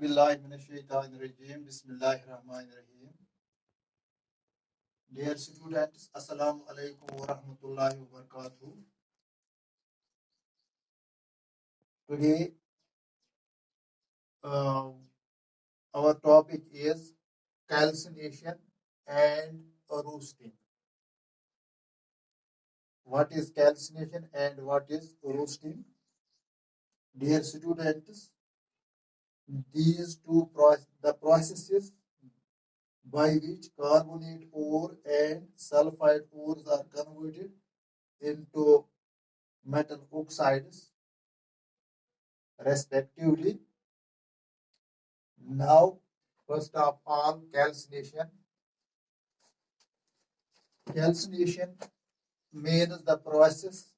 billahi minash-shaytanir-rajim. Bismillahir-rahmanir-rahim. Dear students, Assalamu alaikum wa rahmatullahi wa barakatuh. Today, our topic is calcination and roasting. What is calcination and what is roasting? Dear students, these two processes by which carbonate ore and sulfide ores are converted into metal oxides respectively. Now, first of all, calcination. Calcination means the process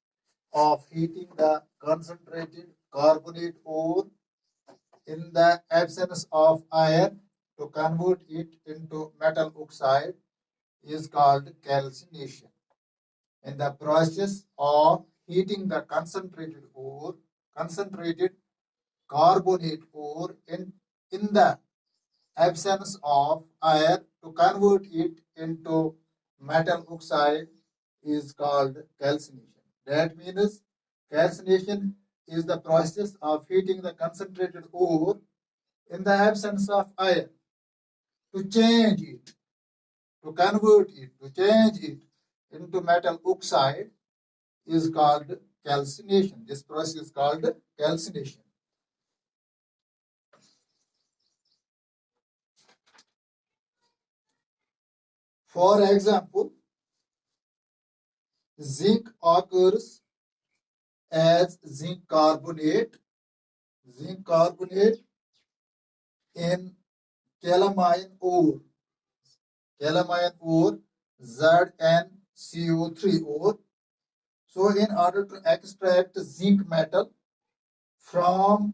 of heating the concentrated carbonate ore in the absence of iron to convert it into metal oxide is called calcination. In the process of heating the concentrated carbonate ore in the absence of iron to convert it into metal oxide is called calcination. That means calcination is the process of heating the concentrated ore in the absence of iron to change it, to convert it, to change it into metal oxide is called calcination. This process is called calcination. For example, zinc occurs as zinc carbonate in calamine ore ZnCO3 ore. So in order to extract zinc metal from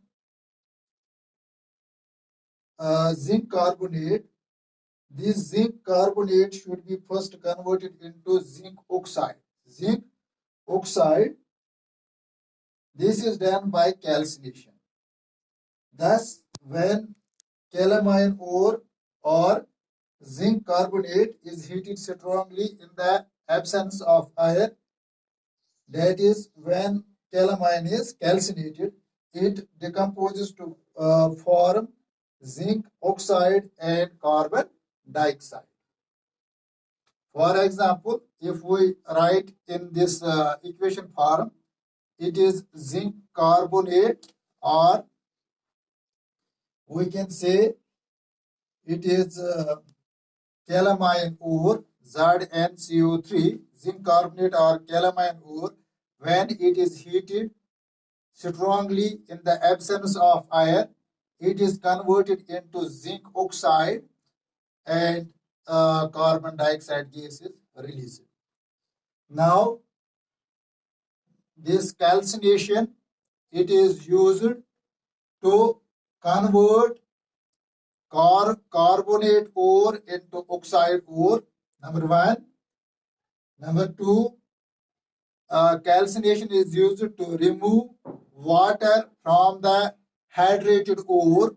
zinc carbonate, this zinc carbonate should be first converted into zinc oxide. This is done by calcination. Thus, when calamine ore or zinc carbonate is heated strongly in the absence of iron, that is when calamine is calcinated, it decomposes to form zinc oxide and carbon dioxide. For example, if we write in this equation form, it is zinc carbonate, or we can say it is calamine ore ZnCO3, zinc carbonate or calamine ore, when it is heated strongly in the absence of iron, it is converted into zinc oxide and carbon dioxide gas is released. Now, this calcination, it is used to convert carbonate ore into oxide ore, number one. Number two, calcination is used to remove water from the hydrated ore.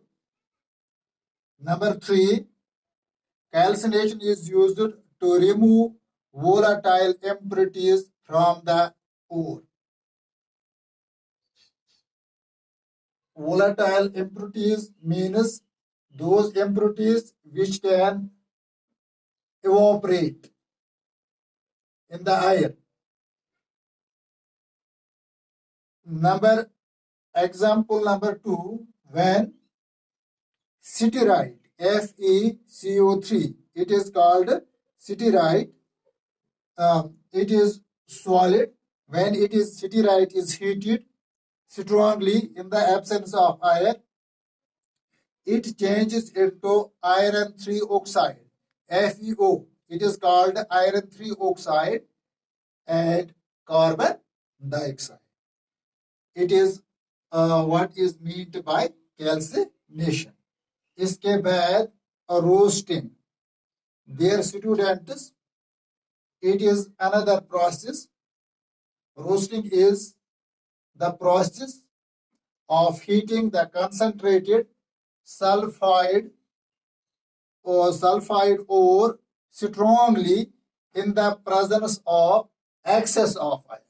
Number three, calcination is used to remove volatile impurities from the ore. Volatile impurities means those impurities which can evaporate in the air. Example number two, when cetierite, FeCO3, it is called cetierite. It is solid. When cetierite is heated strongly in the absence of iron, it changes into iron 3 oxide, FeO. It is called iron 3 oxide and carbon dioxide. It is what is meant by calcination. इसके बाद roasting. Dear students, it is another process. Roasting is the process of heating the concentrated sulfide ore strongly in the presence of excess of iron.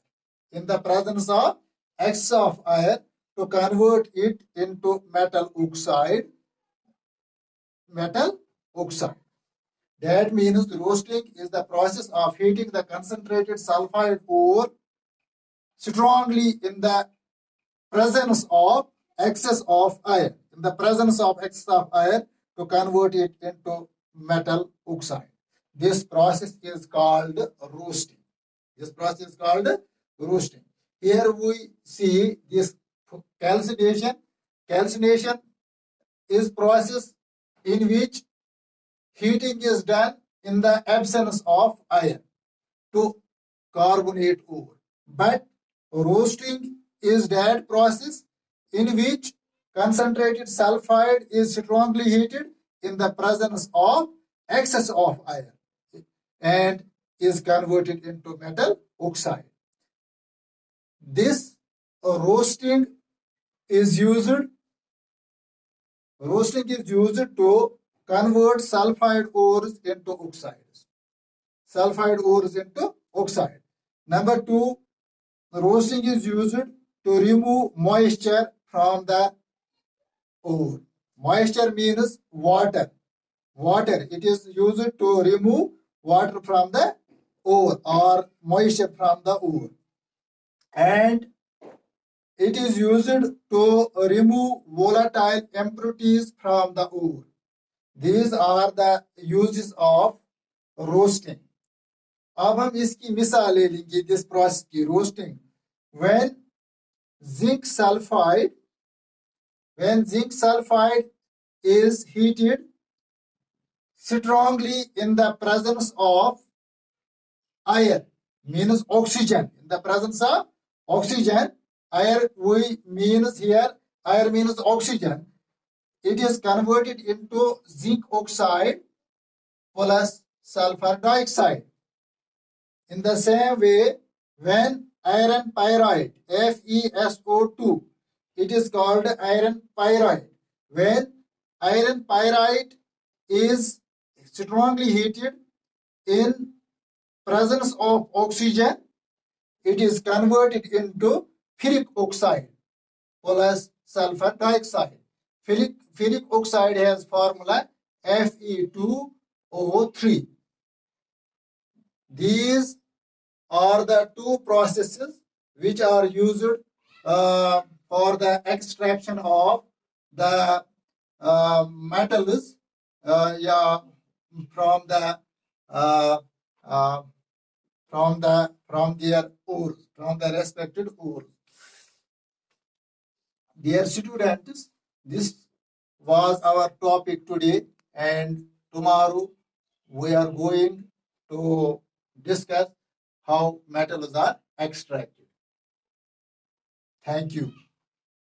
In the presence of excess of iron, to convert it into metal oxide. That means roasting is the process of heating the concentrated sulfide ore strongly in the presence of excess of iron. In the presence of excess of iron, to convert it into metal oxide. This process is called roasting. Here we see this calcination. Calcination is process in which heating is done in the absence of iron to carbonate ore. But roasting is that process in which concentrated sulfide is strongly heated in the presence of excess of iron and is converted into metal oxide. This roasting is used to convert sulfide ores into oxide. Number two, roasting is used to remove moisture from the ore. Moisture means water. It is used to remove water from the ore or moisture from the ore. And it is used to remove volatile impurities from the ore. These are the uses of roasting. अब हम इसकी मिसाल ले लेंगे this process की roasting. When zinc sulfide is heated strongly in the presence of iron, means oxygen. In the presence of oxygen, iron means oxygen. It is converted into zinc oxide plus sulfur dioxide. In the same way, when iron pyrite, FeSO2, it is called iron pyrite. When iron pyrite is strongly heated in presence of oxygen, it is converted into ferric oxide plus sulfur dioxide. Ferric oxide has formula Fe2O3. These are the two processes which are used for the extraction of the metals from their ores, from the respected ores. Dear students, this was our topic today, and tomorrow we are going to discuss how metals are extracted. Thank you.